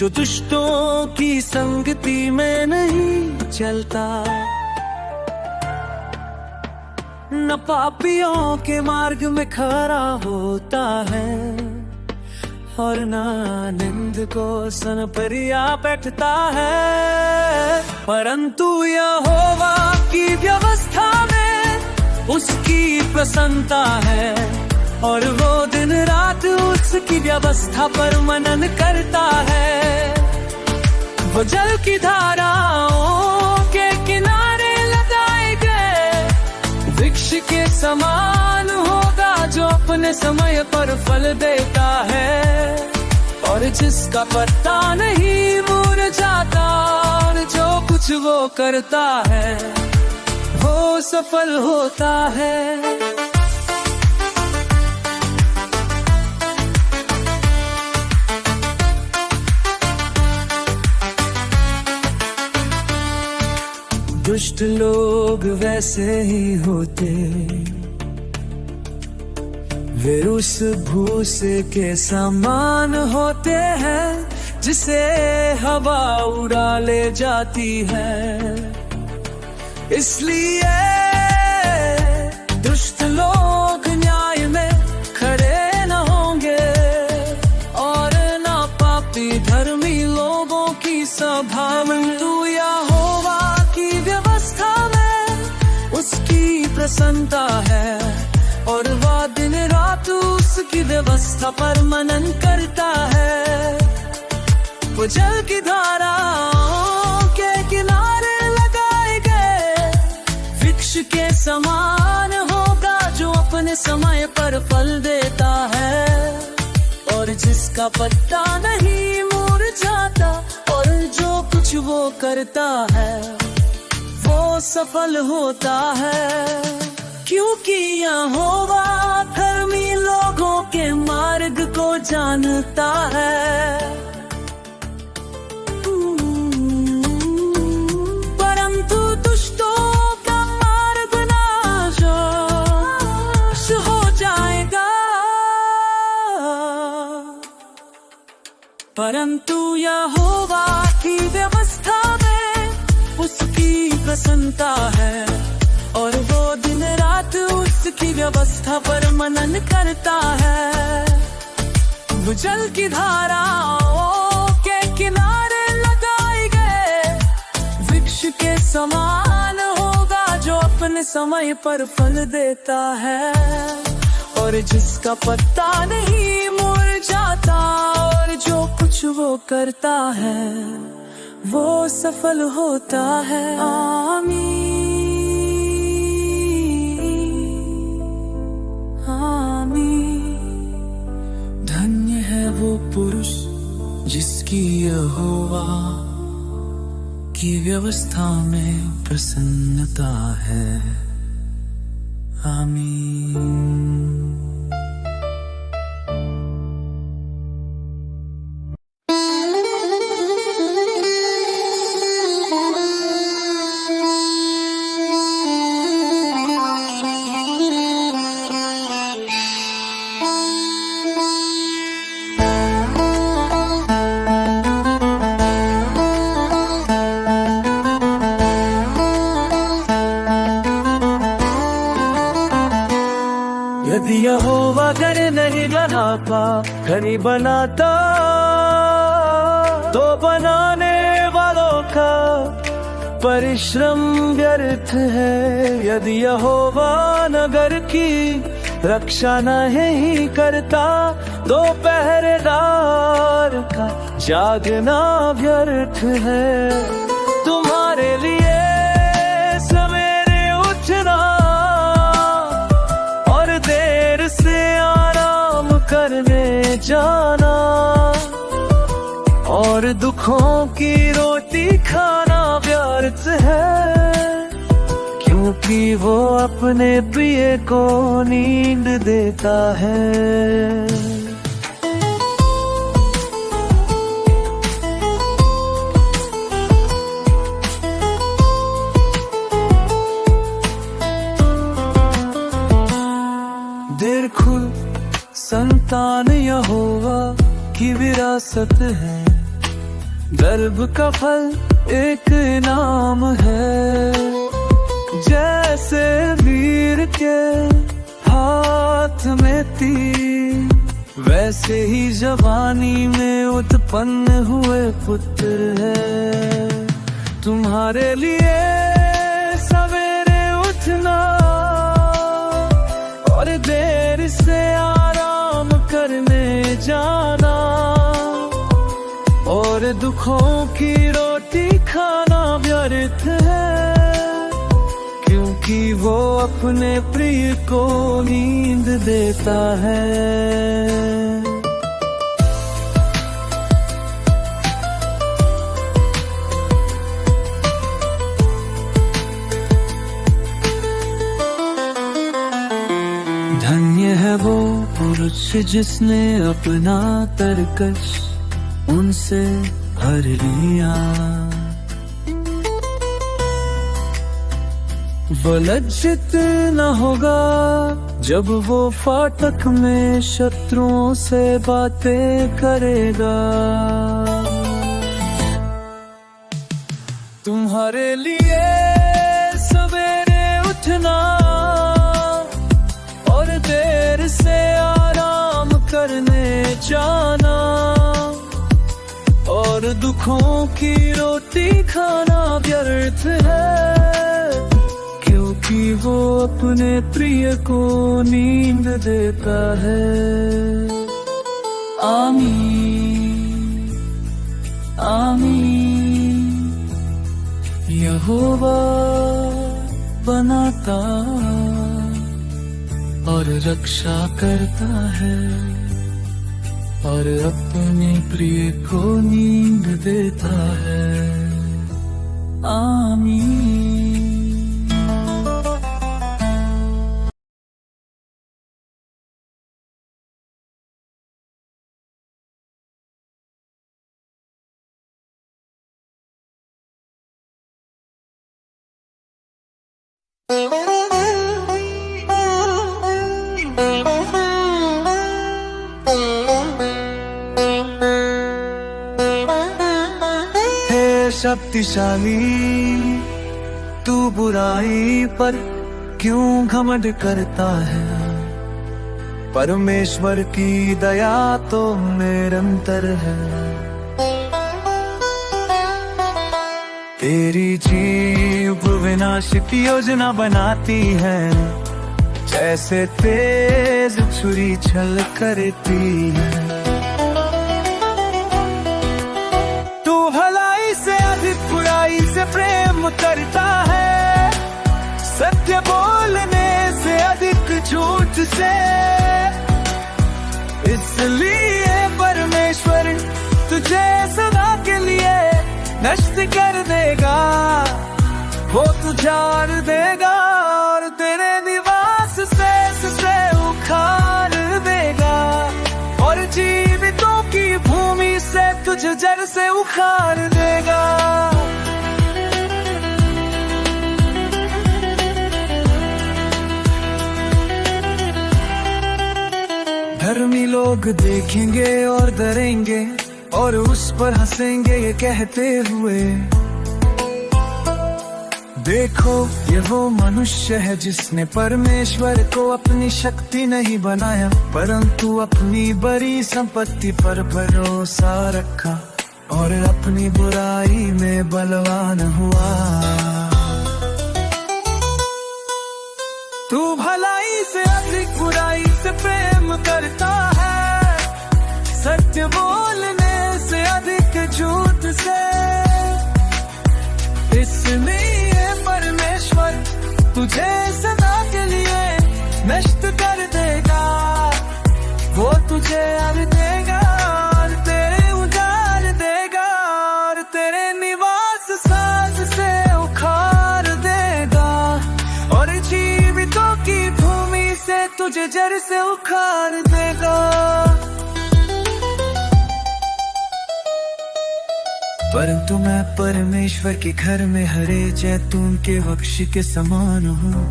जो दुष्टों की संगति में नहीं चलता, न पापियों के मार्ग में खड़ा होता है, और ना निंद को सन परिया बैठता है। परंतु यहोवा की व्यवस्था में उसकी प्रसन्नता है, और वो दिन रात उसकी व्यवस्था पर मनन करता है। वो जल की धाराओं के किनारे लगाए गए वृक्ष के समान होगा, जो अपने समय पर फल देता है, और जिसका पत्ता नहीं मुरझाता, और जो कुछ वो करता है वो सफल होता है। दुष्ट लोग वैसे ही होते, वे उस भूसे के समान होते हैं जिसे हवा उड़ा ले जाती है। इसलिए दुष्ट लोग न्याय में खड़े न होंगे, और न पापी धर्मी लोगों की सभा में। तू यहोवा की व्यवस्था में उसकी प्रसन्नता है, और वह दिन रात उसकी व्यवस्था पर मनन करता है। वो जल की धाराओं के किनारे लगाए गए वृक्ष के समान होगा, जो अपने समय पर फल देता है, और जिसका पत्ता नहीं मुरझाता, और जो कुछ वो करता है वो सफल होता है। क्योंकि यहोवा धर्मी लोगों के मार्ग को जानता है, परंतु दुष्टों का मार्ग नाश हो जाएगा। परंतु यहोवा की व्यवस्था में उसकी प्रसन्नता है, और वो दिन रात उसकी व्यवस्था पर मनन करता है। वो जल की धाराओं के किनारे लगाए गए वृक्ष के समान होगा, जो अपने समय पर फल देता है, और जिसका पत्ता नहीं मुरझाता, और जो कुछ वो करता है वो सफल होता है। आमीन। धन्य है वो पुरुष जिसकी यहोवा की व्यवस्था में प्रसन्नता है। आमीन। यदि यहोवा घर नहीं बनाता, घड़ी बनाता, तो बनाने वालों का परिश्रम व्यर्थ है। यदि यहोवा नगर की रक्षा नहीं करता, तो पहरेदार का जागना व्यर्थ है। तुम्हारे लिए सवेरे उठना और देर से आराम करने जाना, और दुखों की रोटी खाना व्यर्थ है, क्योंकि वो अपने प्रिय को नींद देता है। दिलखुद संतान यहोवा की विरासत है, गर्भ का फल एक नाम है, जैसे वीर के हाथ में तीर, वैसे ही जवानी में उत्पन्न हुए पुत्र है। तुम्हारे लिए सवेरे उठना और देर से आराम करने जाना, और दुखों की रोटी खाना व्यर्थ है, क्योंकि वो अपने प्रिय को नींद देता है। धन्य है वो पुरुष जिसने अपना तरकश उनसे भर लिया, वो लज्जित न होगा जब वो फाटक में शत्रुओं से बातें करेगा। तुम्हारे लिए सवेरे उठना और देर से आराम करने जाना, और दुखों की रोटी खाना व्यर्थ है, क्योंकि वो अपने प्रिय को नींद देता है। आमीन आमीन। यहोवा बनाता और रक्षा करता है, और अपने प्रिय को नींद देता है। आमीन। शक्तिशाली तू बुराई पर क्यों घमंड करता है, परमेश्वर की दया तो निरंतर है। तेरी जीभ विनाश की योजना बनाती है, जैसे तेज छुरी छल करती है। से प्रेम करता है, सत्य बोलने से अधिक झूठ से, इसलिए परमेश्वर तुझे सदा के लिए नष्ट कर देगा। वो तुझार देगा और तेरे निवास से उखाड़ देगा, और जीवितों की भूमि से तुझे जड़ से उखाड़ देगा। धर्मी लोग देखेंगे और डरेंगे और उस पर हंसेंगे ये कहते हुए, देखो ये वो मनुष्य है जिसने परमेश्वर को अपनी शक्ति नहीं बनाया, परंतु अपनी बड़ी संपत्ति पर भरोसा रखा और अपनी बुराई में बलवान हुआ। तू भलाई से अधिक बुराई से प्रेम करता है, सत्य बोलने से अधिक झूठ से, इसलिए परमेश्वर तुझे सदा के लिए नष्ट कर देगा। वो तुझे अर देगा और तेरे उजाड़ देगा, और तेरे निवास साज से उखाड़ देगा, और जीवितों की भूमि से तुझे जड़ से उखाड़ देगा। परंतु मैं परमेश्वर के घर में हरे जैतून के वृक्ष के समान हूँ।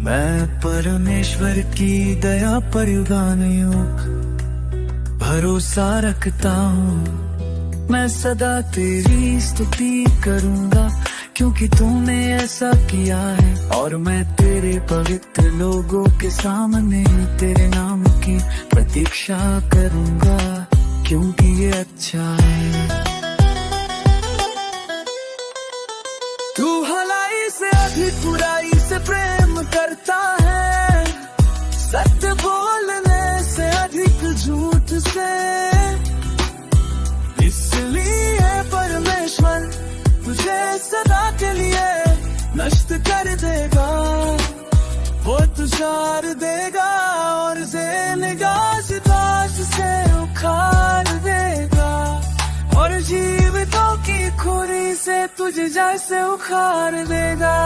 मैं परमेश्वर की दया पर युगानुयुग भरोसा रखता हूँ। मैं सदा तेरी स्तुति करूंगा, क्योंकि तूने ऐसा किया है। और मैं तेरे पवित्र लोगों के सामने तेरे नाम की प्रतीक्षा करूंगा, क्योंकि ये अच्छा है। तू भलाई से अधिक बुराई से प्रेम करता है, सत्य बोलने से अधिक झूठ से। इसलिए परमेश्वर तुझे सदा के लिए नष्ट कर देगा, वो तुझार देगा और निगाह से ताज से उखाड़ देगा, और जीवितों की खुरी से तुझे जैसे उखाड़ देगा।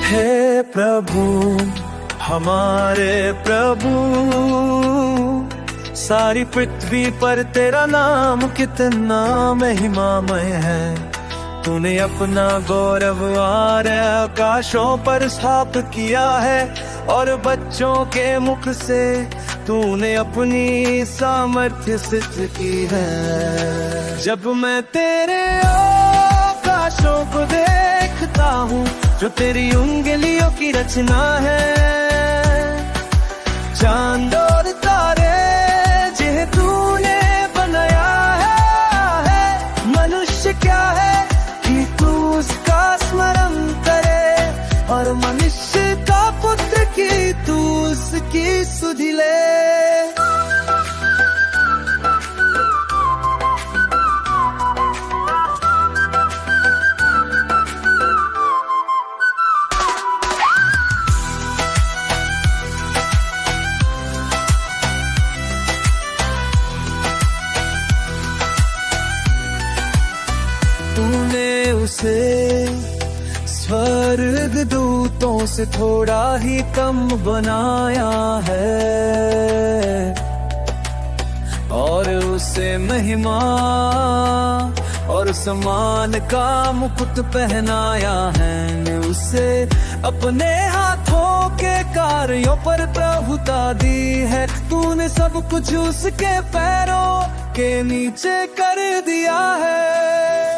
हे प्रभु हमारे प्रभु, सारी पृथ्वी पर तेरा नाम कितना महिमामय है। तूने अपना गौरव आर्य आकाशों पर स्थापित किया है, और बच्चों के मुख से तूने अपनी सामर्थ्य सिद्ध की है। जब मैं तेरे आकाशों को देखता हूँ, जो तेरी उंगलियों की रचना है, चांद और तारे जिन्हें तूने बनाया है। मनुष्य क्या है कि तू उसका स्मरण करे, और मनुष्य का पुत्र की तू उसकी सुध ले। तूने उसे स्वर्ग दूतों से थोड़ा ही कम बनाया है, और उसे महिमा और सम्मान का मुकुट पहनाया है। ने उसे अपने हाथों के कार्यों पर प्रभुता दी है। तूने सब कुछ उसके पैरों के नीचे कर दिया है।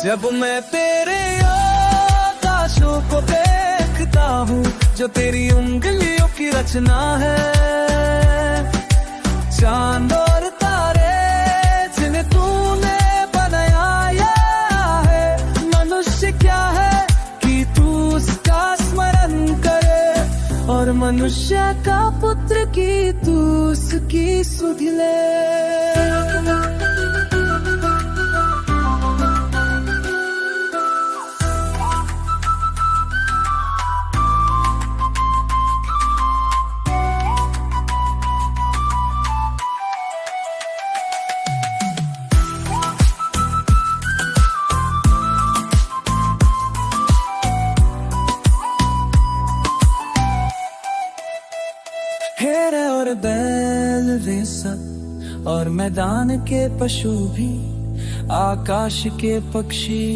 जब मैं तेरे आकाशों को देखता हूँ, जो तेरी उंगलियों की रचना है, चांद और तारे जिन्हें तूने बनाया है। मनुष्य क्या है कि तू उसका स्मरण करे, और मनुष्य का पुत्र की तू उसकी सुध ले। हेरे और बैल वे सब, और मैदान के पशु भी, आकाश के पक्षी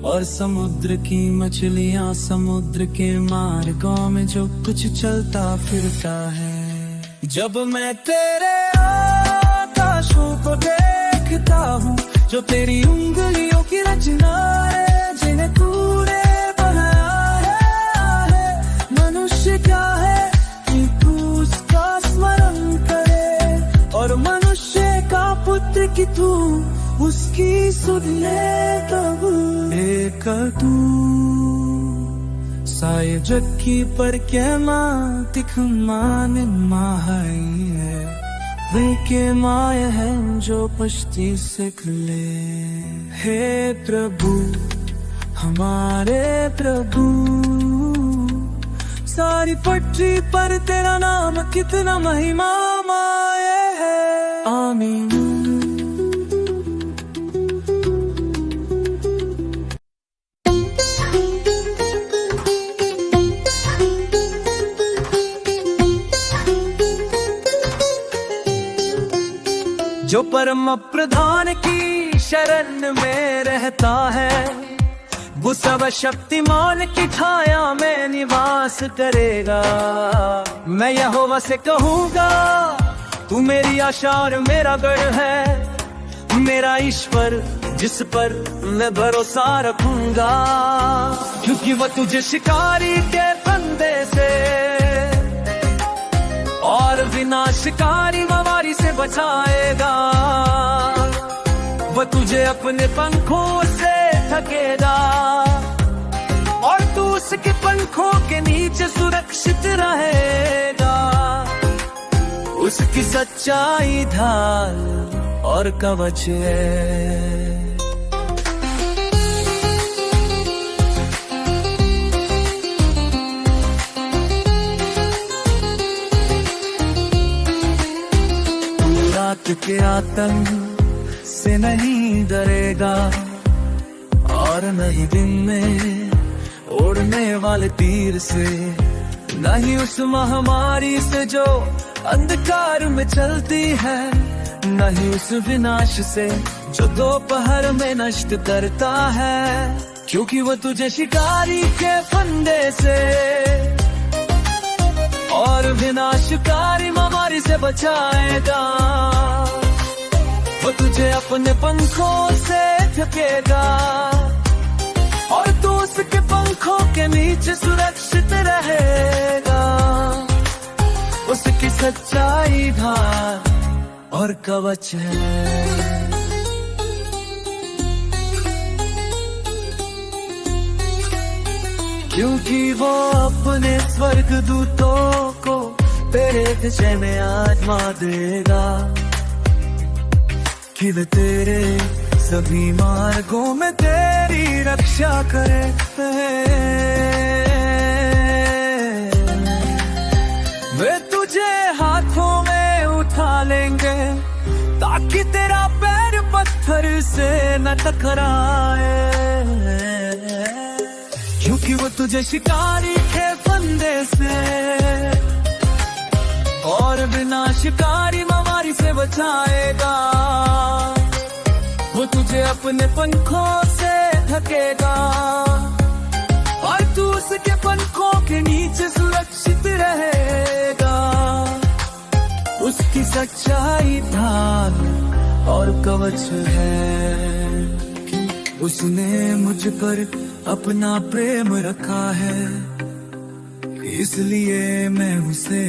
और समुद्र की मछलियां, समुद्र के मार्गों में जो कुछ चलता फिरता है। जब मैं तेरे आकाशों को देखता हूँ, जो तेरी उंगलियों की रचना है, जिन्हें तूने बनाया है। मनुष्य क्या है कि तू उसका स्मरण करे, और मनुष्य का पुत्र कि तू उसकी सुध ले। तब एक तू साय जक्की पर क्या मातिक मान माही है, वे के माय है जो पश्ती से खुले। हे प्रभु हमारे प्रभु, सारी पटरी पर तेरा नाम कितना महिमामय है। आमीन। जो परम प्रधान की शरण में रहता है, वो सब शक्तिमान की छाया में निवास करेगा। मैं यहोवा से कहूँगा, तू मेरी आशा और मेरा गढ़ है, मेरा ईश्वर जिस पर मैं भरोसा रखूंगा। क्योंकि वो तुझे शिकारी के फंदे से और विनाशकारी बीमारी से बचाएगा। वो तुझे अपने पंखों से ढकेगा और तू उसके पंखों के नीचे सुरक्षित रहेगा। उसकी सच्चाई ढाल और कवच है। रात के आतंक से नहीं डरेगा और नहीं दिन में उड़ने वाले तीर से, नहीं उस महामारी से जो अंधकार में चलती है, नहीं उस विनाश से जो दोपहर में नष्ट करता है। क्योंकि वो तुझे शिकारी के फंदे से और विनाशकारी बीमारी से बचाएगा। वो तुझे अपने पंखों से ढकेगा और तू उसके पंखों के नीचे सुरक्षित रहेगा। उसकी सच्चाई ढाल और कवच है। क्योंकि वो अपने स्वर्गदूतों को तेरे विजय में आजमा देगा, कि वे तेरे सभी मार्गों में तेरी रक्षा करे। वे तुझे हाथों में उठा लेंगे ताकि तेरा पैर पत्थर से न टकराए। क्योंकि वो तुझे शिकारी के फंदे से और विनाशकारी बीमारी से बचाएगा। वो तुझे अपने पंखों से ढकेगा और तू उसके पंखों के नीचे सुरक्षित रहेगा। उसकी सच्चाई ढाल और कवच है। उसने मुझ पर अपना प्रेम रखा है, इसलिए मैं उसे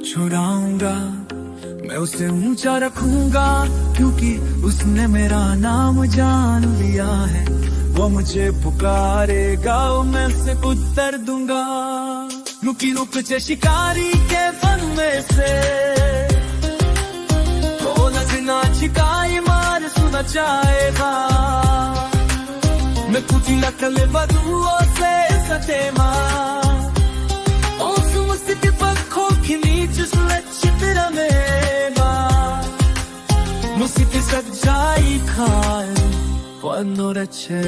छुड़ाऊंगा, मैं उसे ऊंचा रखूंगा। क्योंकि उसने मेरा नाम जान लिया है, वो मुझे पुकारेगा, मैं उसे उत्तर दूंगा। रुकी रुक से शिकारी के फन में से तो नजना शिकारी मार सुना चाहेगा। मैं कुछ नकल बदुओं से सतेमा और उसके पंखों के नीचे सुरक्षित रहेगा। मुझकी सच्चाई खाल पन्नो रचे।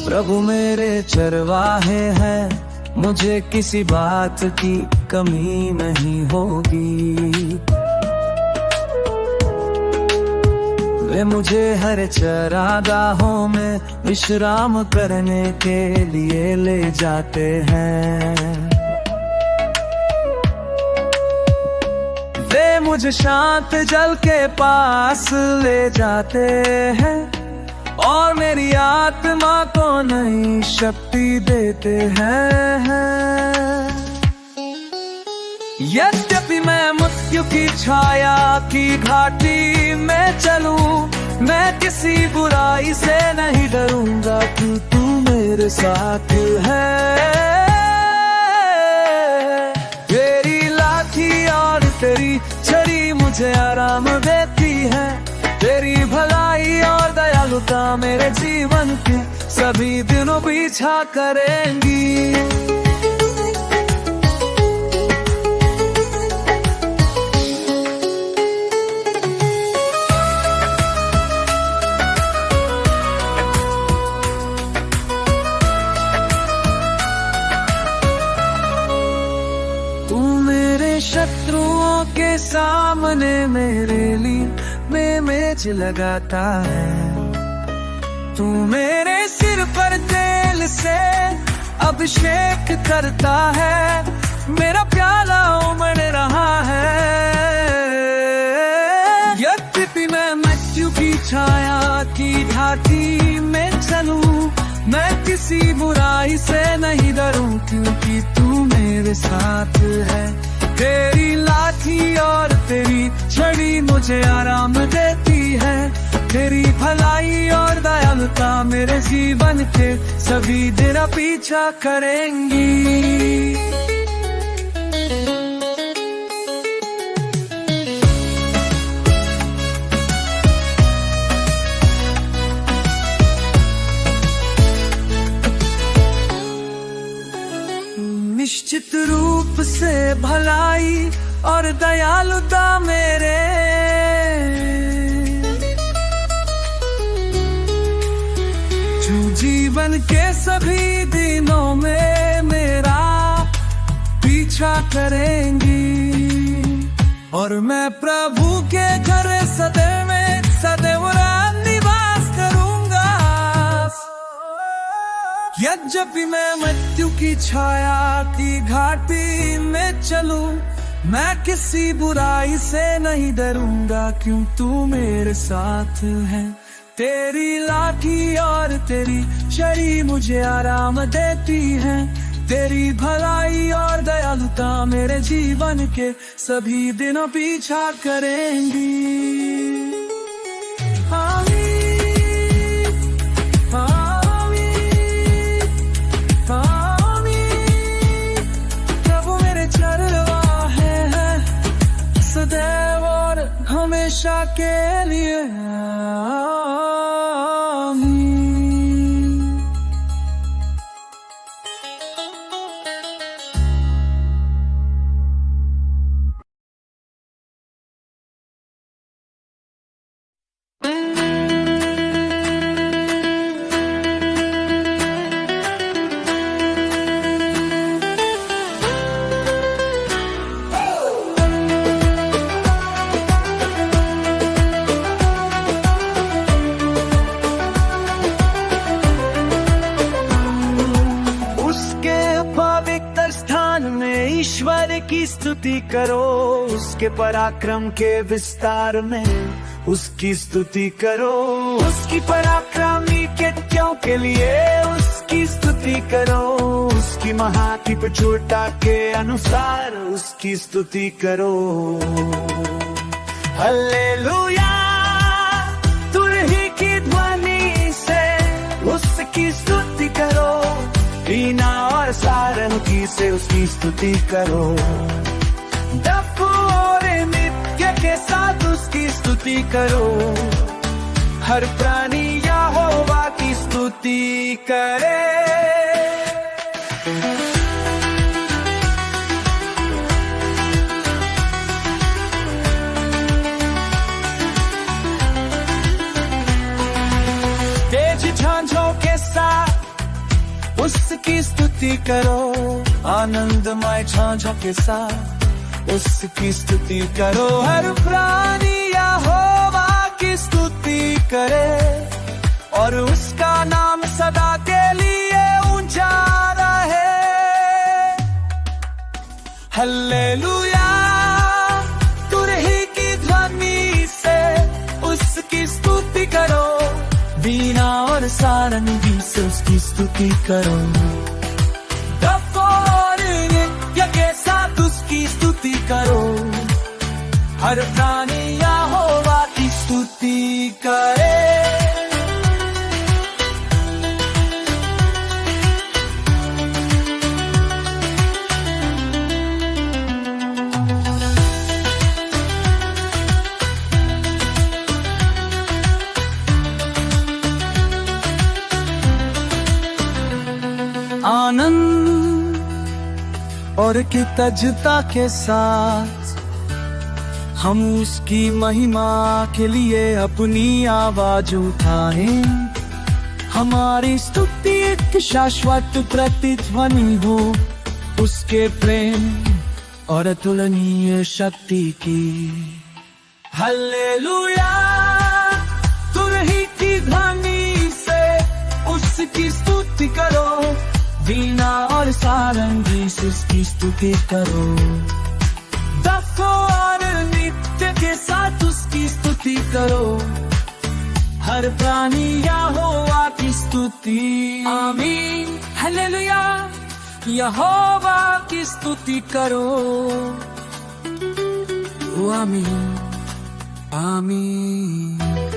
प्रभु मेरे चरवाहे हैं, मुझे किसी बात की कमी नहीं होगी। वे मुझे हर चरागाहों में विश्राम करने के लिए ले जाते हैं। वे मुझे शांत जल के पास ले जाते हैं और मेरी आत्मा को नई शक्ति देते हैं। यद्यपि मैं मृत्यु की छाया की घाटी में चलूं, मैं किसी बुराई से नहीं डरूंगा, क्यों तू मेरे साथ है। तेरी लाठी और तेरी छड़ी मुझे आराम देती है। तेरी भलाई और दयालुता मेरे जीवन के सभी दिनों पीछा करेंगी। सामने मेरे लिए मेज लगाता है। तू मेरे सिर पर तेल से अभिषेक करता है, मेरा प्याला उमड़ रहा है। यद्यपि मैं मृत्यु की छाया की घाटी में चलूं, मैं किसी बुराई से नहीं डरूं, क्योंकि तू मेरे साथ है। तेरी लाठी और तेरी छड़ी मुझे आराम देती है। तेरी भलाई और दयालुता मेरे जीवन के सभी दिन पीछा करेंगी। निश्चित रूप से भलाई और दयालुता मेरे जो जीवन के सभी दिनों में मेरा पीछा करेंगी। और मैं प्रभु के घर सदैव निवास करूंगा। यद्यपि मैं मृत्यु की छाया की घाटी में चलूं, मैं किसी बुराई से नहीं डरूंगा, क्यों तू मेरे साथ है। तेरी लाठी और तेरी छड़ी मुझे आराम देती है। तेरी भलाई और दयालुता मेरे जीवन के सभी दिनों पीछा करेंगी। सदैव और हमेशा के लिए आमीन। ईश्वर की स्तुति करो, उसके पराक्रम के विस्तार में उसकी स्तुति करो। उसकी पराक्रमी कृत्यों के लिए उसकी स्तुति करो। उसकी महान प्रचुरता के अनुसार उसकी स्तुति करो। हालेलुया, तुरही की ध्वनि से उसकी स्तुति करो। वीणा और सारंगी से उसकी स्तुति करो। डफ और नृत्य के साथ उसकी स्तुति करो। हर प्राणी यहोवा की स्तुति करे। तेज झांझों के साथ उसकी स्तुति करो। आनंदमय झांझों के साथ उसकी स्तुति करो। हर प्राणी यहोवा की स्तुति करे और उसका नाम सदा के लिए ऊंचा रहे। हालेलुया, तुरही की ध्वनि से उसकी स्तुति करो। वीणा और सारंगी से उसकी स्तुति करो। डफ और नृत्य के साथ उसकी स्तुति करो। हर प्राणी यहोवा की स्तुति करे। आनंद और कृतज्ञता के साथ हम उसकी महिमा के लिए अपनी आवाज उठाएं। हमारी स्तुति एक शाश्वत प्रतिध्वनि हो उसके प्रेम और अतुलनीय शक्ति की। हालेलुया, तुरही की ध्वनि से उसकी स्तुति करो, वीणा और सारंगी से उसकी स्तुति करो, दफों और नृत्य के साथ उसकी स्तुति करो, हर प्राणी यहोवा की स्तुति। आमीन, हालेलुया, यहोवा की स्तुति करो। आमीन, आमीन।